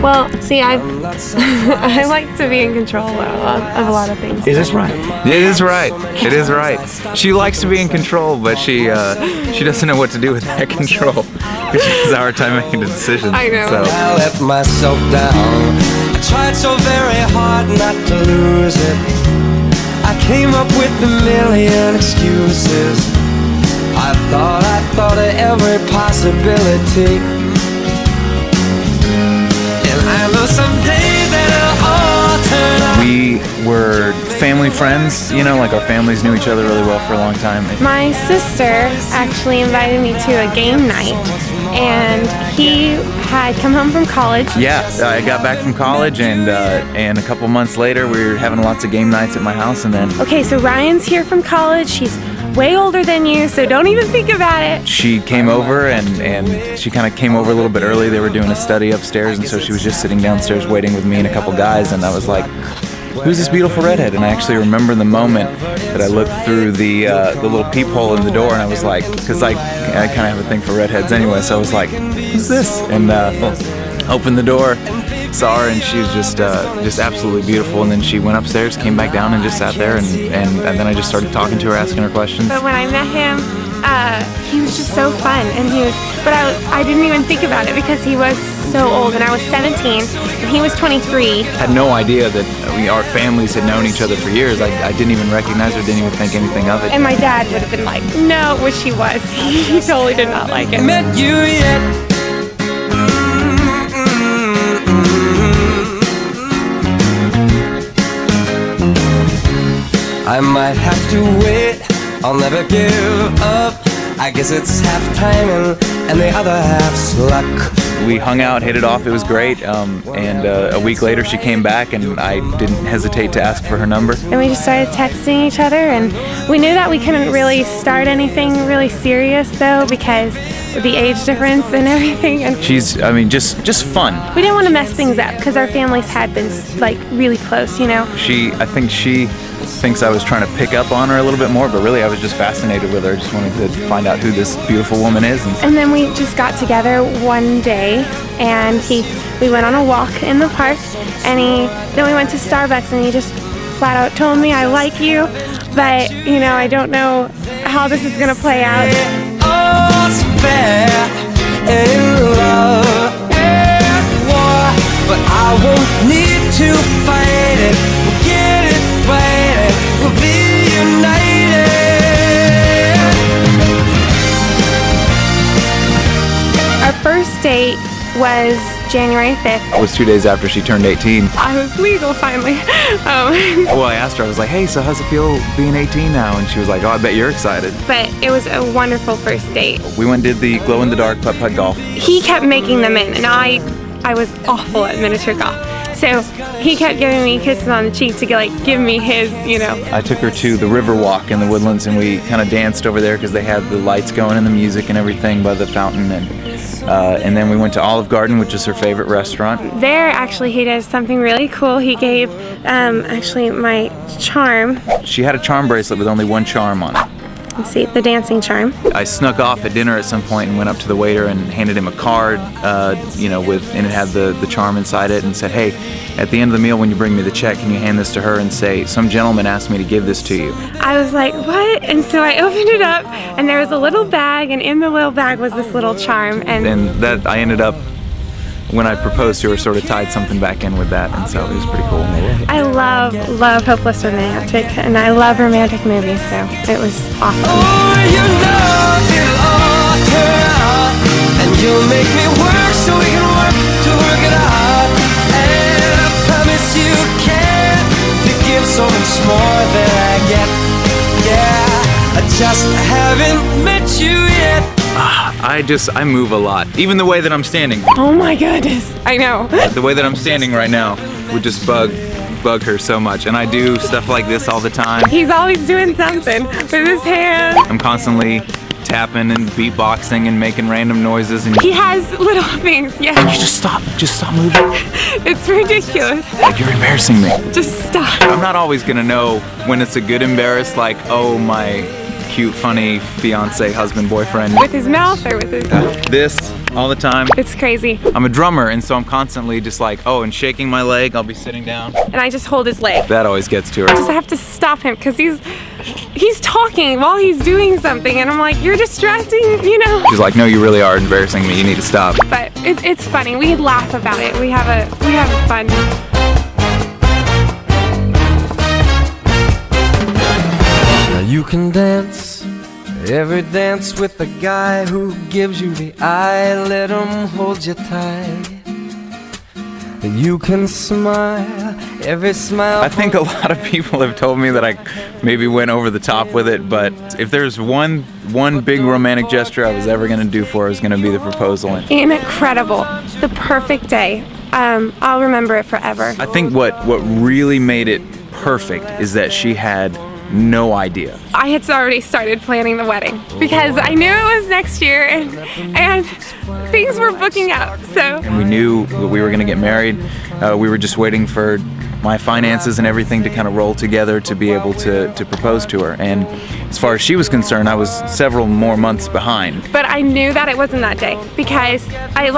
Well, see, I like to be in control of a lot of things. Is this right? It is right. It is right. She likes to be in control, but she doesn't know what to do with that control. She has a hard time making a decision. I know. So. I let myself down. I tried so very hard not to lose it. I came up with a million excuses. I thought of every possibility. And I know someday that it'll all turn out. We were family friends, you know, like our families knew each other really well for a long time. My sister actually invited me to a game night, and he had come home from college. Yeah, I got back from college, and a couple months later we were having lots of game nights at my house, and then... Okay, so Ryan's here from college. She's way older than you, so don't even think about it. She came over, and she kind of came over a little bit early. They were doing a study upstairs, and so she was just sitting downstairs waiting with me and a couple guys, and I was like, who's this beautiful redhead? And I actually remember the moment that I looked through the little peephole in the door, and I was like, because I kind of have a thing for redheads anyway, so I was like, who's this? And opened the door, saw her, and she was just absolutely beautiful. And then she went upstairs, came back down, and just sat there, and then I just started talking to her, asking her questions. But when I met him, he was just so fun, and but I didn't even think about it because he was so old, and I was 17, and he was 23. Had no idea that our families had known each other for years. I didn't even recognize her, didn't even think anything of it. And my dad would have been like, no, which he was. He totally did not like it. Met you yet? I might have to wait, I'll never give up. I guess it's half timing and the other half's luck. We hung out, hit it off, it was great, and a week later she came back, and I didn't hesitate to ask for her number. And we just started texting each other, and we knew that we couldn't really start anything really serious though, because of the age difference and everything. And She's, I mean, just fun. we didn't want to mess things up because our families had been like really close, you know. I think she thinks I was trying to pick up on her a little bit more, but really I was just fascinated with her. I just wanted to find out who this beautiful woman is. And then we just got together one day, and we went on a walk in the park, and then we went to Starbucks, and he just flat out told me, I like you, but you know, I don't know how this is gonna play out. All's fair in love and war, but I won't need to fight it. We'll get it right, we'll be united. Our first date was January 5th. It was 2 days after she turned 18. I was legal finally. Well, I asked her, I was like, hey, so how's it feel being 18 now? And she was like, oh, I bet you're excited. But it was a wonderful first date. We went and did the glow-in-the-dark putt-putt golf. He kept making them in, and I was awful at miniature golf. So he kept giving me kisses on the cheek to give me his, you know. I took her to the river walk in the Woodlands, and we kind of danced over there because they had the lights going and the music and everything by the fountain. And then we went to Olive Garden, which is her favorite restaurant. There, actually, he does something really cool. He gave, actually, my charm. She had a charm bracelet with only one charm on it. Let's see, the dancing charm. I snuck off at dinner at some point and went up to the waiter and handed him a card, you know, and it had the charm inside it, and said, hey, at the end of the meal when you bring me the check, can you hand this to her and say, some gentleman asked me to give this to you. I was like, what? And so I opened it up, and there was a little bag, and in the little bag was this little charm. And that I ended up, when I proposed to her, sort of tied something back in with that, and so it was pretty cool. I love Hopeless Romantic, and I love romantic movies, so it was awesome. Oh, you know it'll all turn out, and you'll make me work so we can work to work it out. And I promise you can, to give so much more than I get. Yeah, I just haven't met you yet. I move a lot. Even the way that I'm standing. Oh my goodness, I know. The way that I'm standing right now would just bug her so much. And I do stuff like this all the time. He's always doing something with his hands. I'm constantly tapping and beatboxing and making random noises. And He has little things, yeah. you just stop moving. It's ridiculous. Like, you're embarrassing me. Just stop. I'm not always gonna know when it's a good embarrass, like, oh, my cute, funny fiance, husband, boyfriend. With his mouth or with his... This all the time. It's crazy. I'm a drummer, and so I'm constantly just like, oh, and shaking my leg. I'll be sitting down. And I just hold his leg. That always gets to her. I just have to stop him because he's talking while he's doing something, and I'm like, you're distracting, you know? She's like, no, you really are embarrassing me. You need to stop. But it's funny. We laugh about it. We have fun. Now you can dance, every dance with the guy who gives you the eye. Let him hold you tight. And you can smile, every smile. I think a lot of people have told me that I maybe went over the top with it, but if there's one big romantic gesture I was ever gonna do for her, it was gonna be the proposal. Incredible. The perfect day. I'll remember it forever. I think what really made it perfect is that she had no idea. I had already started planning the wedding because I knew it was next year and things were booking up, so. And we knew that we were gonna get married. We were just waiting for my finances and everything to kind of roll together to be able to propose to her. And as far as she was concerned, I was several more months behind. But I knew that it wasn't that day because I it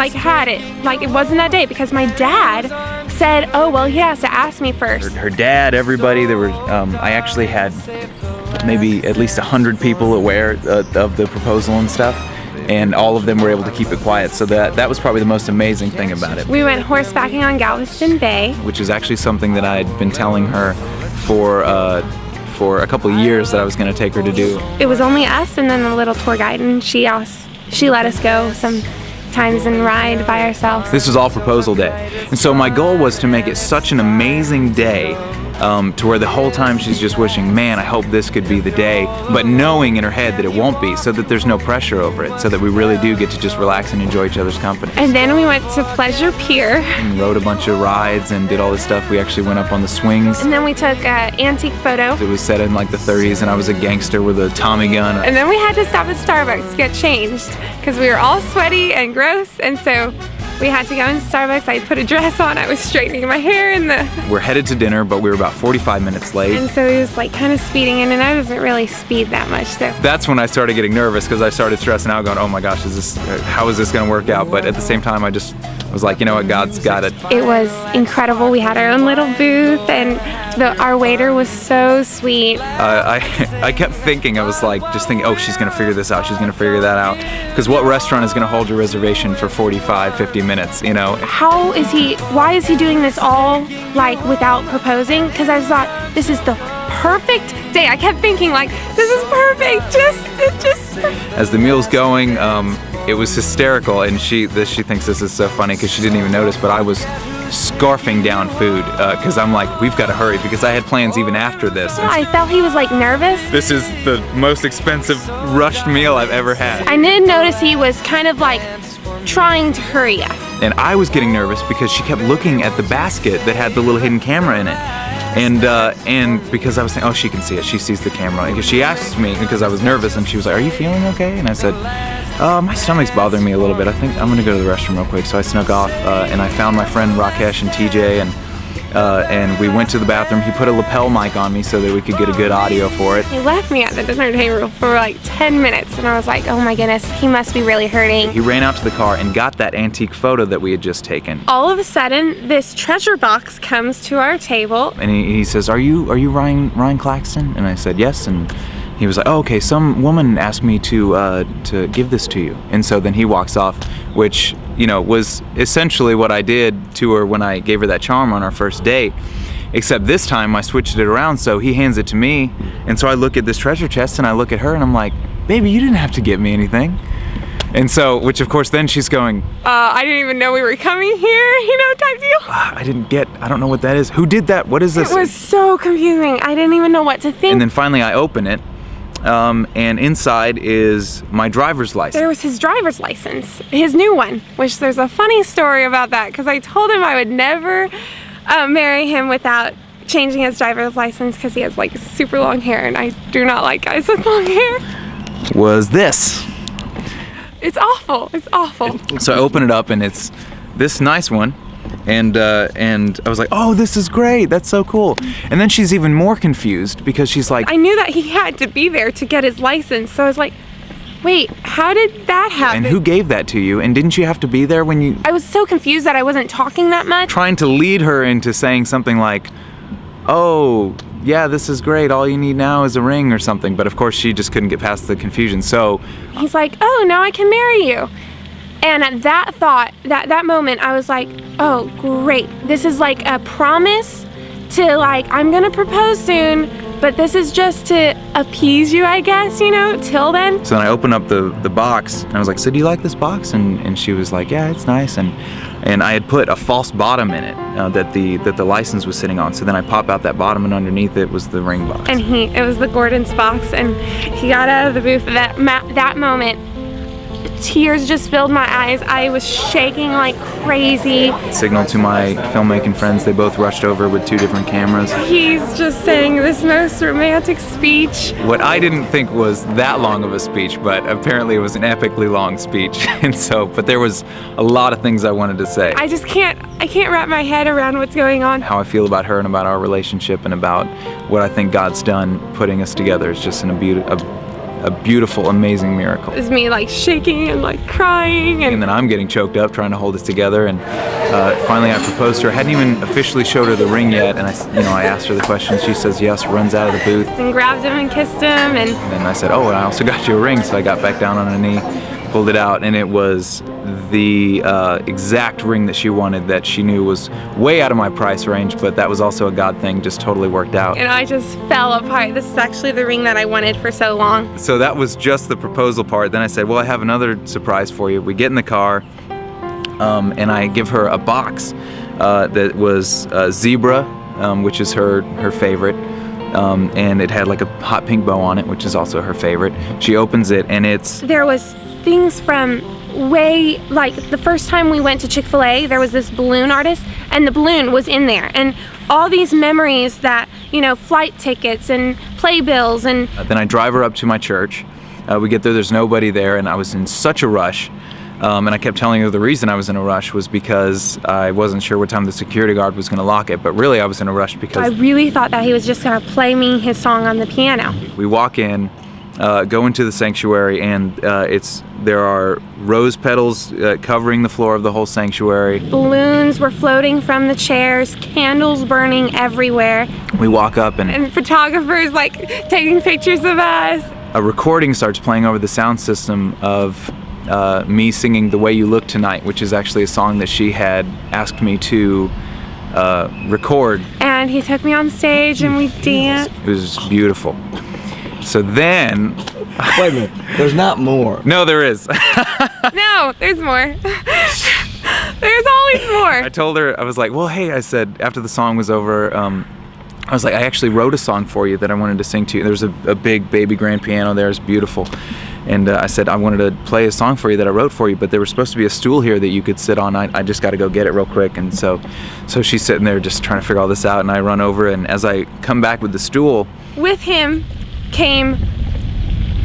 wasn't that day because my dad said, oh, well, he has to ask me first. Her dad, everybody, there were, I actually had maybe at least 100 people aware of the proposal and stuff. And all of them were able to keep it quiet, so that was probably the most amazing thing about it. We went horsebacking on Galveston Bay, which is actually something that I had been telling her for a couple of years that I was going to take her to do. It was only us and then the little tour guide, and she let us go sometimes and ride by ourselves. This was all proposal day, and so my goal was to make it such an amazing day. To where the whole time she's just wishing, man, I hope this could be the day, but knowing in her head that it won't be, so that there's no pressure over it, so that we really do get to just relax and enjoy each other's company. And then we went to Pleasure Pier. And rode a bunch of rides and did all this stuff. We actually went up on the swings. And then we took an antique photo. It was set in like the 30s, and I was a gangster with a Tommy gun. And then we had to stop at Starbucks to get changed, because we were all sweaty and gross, and so we had to go into Starbucks. I put a dress on, I was straightening my hair in the... We're headed to dinner, but we were about 45 minutes late. And so he was like kind of speeding in, and I doesn't really speed that much, so. That's when I started getting nervous, because I started stressing out going, oh my gosh, how is this gonna work out? But at the same time, I was like, you know what, God's got it. It was incredible. We had our own little booth, and our waiter was so sweet. I kept thinking, I was like, just thinking, oh, she's gonna figure this out, she's gonna figure that out. Because what restaurant is gonna hold your reservation for 45, 50 minutes, you know? Why is he doing this all like without proposing? Because I thought, this is the perfect day. I kept thinking like, this is perfect, just. As the meal's going, it was hysterical, and she thinks this is so funny because she didn't even notice, but I was scarfing down food because I'm like, we've got to hurry, because I had plans even after this. Yeah, I felt he was like nervous. This is the most expensive rushed meal I've ever had. I did notice he was kind of like trying to hurry us. And I was getting nervous because she kept looking at the basket that had the little hidden camera in it. And because I was thinking, oh, she can see it, she sees the camera. And she asked me, because I was nervous, and she was like, are you feeling okay? And I said, my stomach's bothering me a little bit. I think I'm gonna go to the restroom real quick. So I snuck off, and I found my friend Rakesh and TJ, and we went to the bathroom. He put a lapel mic on me so that we could get a good audio for it. He left me at the dinner table for like 10 minutes, and I was like, oh my goodness, he must be really hurting. He ran out to the car and got that antique photo that we had just taken. All of a sudden, this treasure box comes to our table. And he says, are you Ryan Claxton? And I said, yes. And he was like, oh, okay, some woman asked me to give this to you. And so then he walks off, which, you know, was essentially what I did to her when I gave her that charm on our first date. Except this time I switched it around, so he hands it to me. And so I look at this treasure chest and I look at her and I'm like, baby, you didn't have to get me anything. And so, which of course then she's going, I didn't even know we were coming here, you know, type deal. I don't know what that is. Who did that? What is this? It was so confusing. I didn't even know what to think. And then finally I open it. And inside is my driver's license. There was his driver's license, his new one, which there's a funny story about that, because I told him I would never marry him without changing his driver's license, because he has like super long hair, and I do not like guys with long hair. Was this. It's awful, it's awful. So I open it up, and it's this nice one, And I was like, oh, this is great. That's so cool. And then she's even more confused because she's like, I knew that he had to be there to get his license. So I was like, wait, how did that happen? and who gave that to you? And didn't you have to be there when you... I was so confused that I wasn't talking that much. Trying to lead her into saying something like, oh, yeah, this is great. All you need now is a ring or something. But of course, she just couldn't get past the confusion. So He's like, oh, now I can marry you. And at that thought, that moment, I was like, oh, great. This is like a promise to like, I'm gonna propose soon, but this is just to appease you, I guess, you know, till then. So then I opened up the box and I was like, so do you like this box? And she was like, yeah, it's nice. And I had put a false bottom in it that the license was sitting on. So then I pop out that bottom and underneath it was the ring box. And it was the Gordon's box, and he got out of the booth. That moment, tears just filled my eyes. I was shaking like crazy. Signaled to my filmmaking friends. They both rushed over with 2 different cameras. He's just saying this most romantic speech. What I didn't think was that long of a speech, but apparently it was an epically long speech. And so, but there was a lot of things I wanted to say. I can't wrap my head around what's going on. How I feel about her and about our relationship and about what I think God's done putting us together is just a beautiful, amazing miracle. It was me like shaking and like crying, And then I'm getting choked up trying to hold us together, and finally I proposed to her. I hadn't even officially showed her the ring yet, and I asked her the question. She says yes, runs out of the booth. and grabbed him and kissed him, and And then I said, oh, and I also got you a ring. So I got back down on a knee, pulled it out, and it was the exact ring that she wanted, that she knew was way out of my price range, but that was also a God thing, just totally worked out. I just fell apart. This is actually the ring that I wanted for so long. So that was just the proposal part. Then I said, well, I have another surprise for you. We get in the car, and I give her a box that was zebra, which is her favorite. And it had like a hot pink bow on it, which is also her favorite. She opens it, and There was things from like the first time we went to Chick-fil-A, there was this balloon artist, and the balloon was in there. And all these memories that, you know, flight tickets and playbills and... Then I drive her up to my church. We get there, there's nobody there, and I was in such a rush. And I kept telling her the reason I was in a rush was because I wasn't sure what time the security guard was going to lock it. But really, I was in a rush because... I really thought that he was just going to play me his song on the piano. We walk in, go into the sanctuary, and there are rose petals covering the floor of the whole sanctuary. Balloons were floating from the chairs, candles burning everywhere. We walk up, And photographers like taking pictures of us. a recording starts playing over the sound system of me singing The Way You Look Tonight, which is actually a song that she had asked me to record. And he took me on stage and we danced. It was beautiful. So then... Wait a minute, there's not more. No, there is. No, there's more. There's always more. I told her, I was like, well, hey, I said, after the song was over, I was like, I actually wrote a song for you that I wanted to sing to you. There's a big baby grand piano there, it's beautiful. And I said, I wanted to play a song for you that I wrote for you, but there was supposed to be a stool here that you could sit on. I just got to go get it real quick. And so she's sitting there just trying to figure all this out, and I run over, and as I come back with the stool... With him came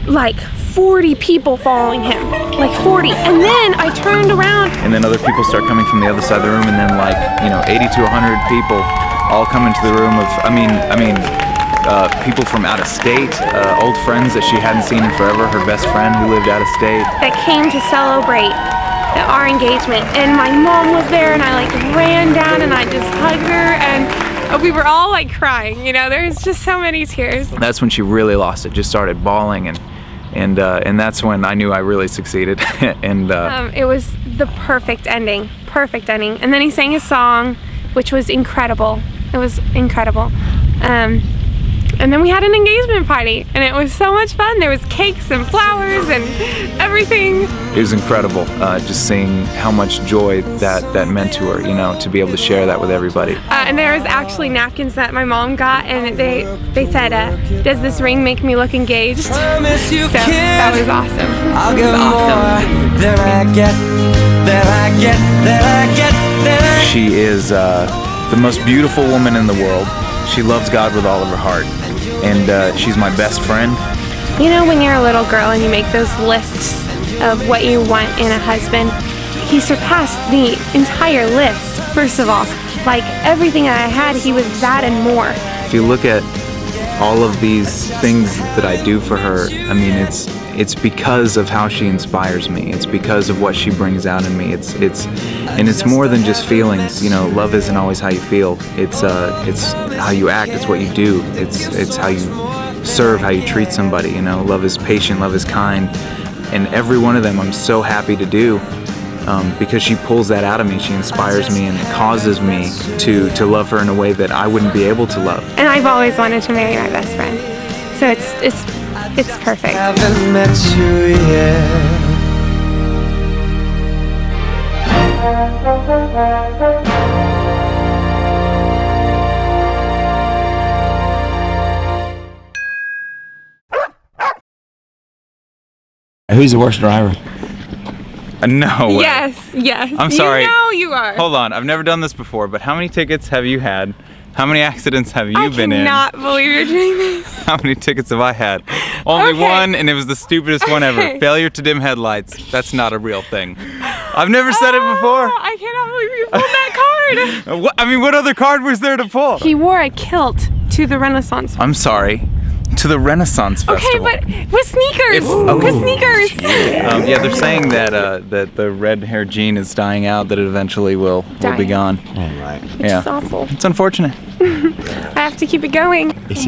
like 40 people following him, like 40. And then I turned around. And then other people start coming from the other side of the room, and then 80 to 100 people all come into the room of, people from out of state, old friends that she hadn't seen in forever, her best friend who lived out of state. That came to celebrate our engagement. And my mom was there, and I ran down and I just hugged her, and we were all crying, there's just so many tears. That's when she really lost it, just started bawling, and that's when I knew I really succeeded. And it was the perfect ending. And then he sang his song, which was incredible. It was incredible. And then we had an engagement party, and it was so much fun. There was cakes and flowers and everything. It was incredible, just seeing how much joy that meant to her, to be able to share that with everybody. And there was actually napkins that my mom got, and they said, does this ring make me look engaged? So that was awesome. I'll give more than I get, She is the most beautiful woman in the world. She loves God with all of her heart, and she's my best friend. When you're a little girl and you make those lists of what you want in a husband, he surpassed the entire list, first of all. Like, everything that I had, he was that and more. If you look at all of these things that I do for her, I mean, it's because of how she inspires me. It's because of what she brings out in me. It's more than just feelings. You know, love isn't always how you feel. It's how you act. It's what you do. It's how you serve, how you treat somebody. You know, love is patient. Love is kind. And every one of them, I'm so happy to do. Because she pulls that out of me. She inspires me and causes me to love her in a way that I wouldn't be able to love. And I've always wanted to marry my best friend, so it's perfect. Haven't met you yet. Who's the worst driver? No way. Yes. I'm sorry. You know you are. Hold on, I've never done this before, but how many tickets have you had? How many accidents have you been in? I cannot believe you're doing this. How many tickets have I had? Only Okay. one, and it was the stupidest one ever. Okay. Failure to dim headlights. That's not a real thing. I've never said it before. I cannot believe you pulled that card. I mean, what other card was there to pull? He wore a kilt to the Renaissance. I'm sorry. To the Renaissance Okay, Festival. but with sneakers. With sneakers. Yeah, they're saying that that the red-haired gene is dying out. That it eventually will be Dying. gone. All right. Which is awful. It's unfortunate. I have to keep it going. It's